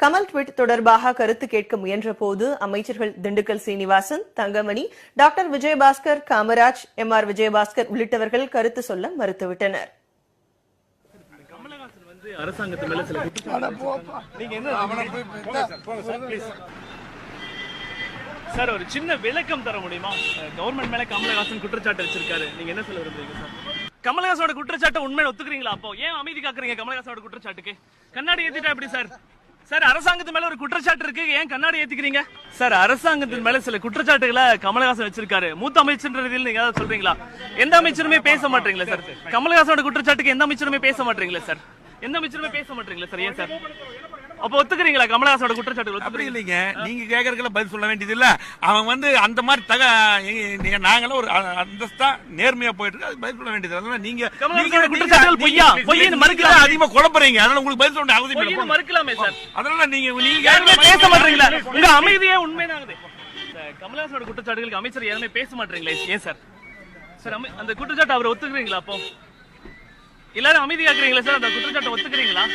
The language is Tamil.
கமல் ட்வீட் தொடர்பாக கருத்து கேட்க முயன்றபோது அமைச்சர்கள் திண்டுக்கல் சீனிவாசன், தங்கமணி, டாக்டர் விஜயபாஸ்கர், காமராஜ், எம்.ஆர். விஜயபாஸ்கர் உள்ளிட்டவர்கள் கருத்து சொல்ல மறுத்துவிட்டனர். சார் ஒரு சின்ன விளக்கம் தர முடியுமா? கவர்மெண்ட் மேல கமலஹாசன் குற்றச்சாட்டு வச்சிருக்காரு, நீங்க என்ன சொல்ல விரும்புறீங்க சார்? கமலஹாசனோட குற்றச்சாட்டு உண்மையை ஒத்துக்கிறீங்களா? அப்போ ஏன் அமைதி காக்குறீங்க கமலஹாசனோட குற்றச்சாட்டுக்கு? கண்ணாடி ஏத்திட்டா எப்படி சார்? சார் அரசாங்கத்து மேல ஒரு குற்றச்சாட்டு இருக்கு, ஏன் கண்ணாடி ஏத்திக்கிறீங்க? சார் அரசாங்கத்தின் மேல சில குற்றச்சாட்டுகளை கமலஹாசன் வச்சிருக்காரு. மூத்த அமைச்சர் ரீதியில் நீங்க ஏதாவது சொல்றீங்களா? எந்த அமைச்சருமே பேச மாட்டீங்களா சார்? கமலஹாசனோட குற்றச்சாட்டுக்கு எந்த அமைச்சருமே பேச மாட்டீங்களா சார்? எந்த அமைச்சருமே பேச மாட்டீங்களா சார்? ஏன் சார்? அப்ப ஒத்துக்கிறீங்களா கமலஹாசனோட குற்றச்சாட்டு? அப்படி இல்லைங்க, நீங்க கேக்குறதுல பதில் சொல்ல வேண்டியது இல்ல. அவன் அந்த மாதிரி நாங்களும் ஒரு அந்தஸ்தா நேர்மையா போயிட்டு இருக்கு, பதில் சொல்ல வேண்டியது. அதனால நீங்க குற்றச்சாட்டுகள் பொய்யா பொய்ன்னு மறுக்கலாம், அதிகமா குழப்பறீங்க. அதனால உங்களுக்கு பதில் சொல்ல அவசியம் இல்லை, மறுக்கலாமே சார். அதனால நீங்க பேச மாட்டீங்களா? உங்க அமைதியே உண்மையானது. கமலஹாசனோட குற்றச்சாட்டுகளுக்கு அமைச்சர் எதுவுமே பேச மாட்டீங்களா? ஏன் சார்? சார் அந்த குற்றச்சாட்டு அவர் ஒத்துக்கிறீங்களா? அப்போ எல்லாரும் அமைதி காக்குறீங்களா சார்? அந்த குற்றச்சாட்டை ஒத்துக்கிறீங்களா?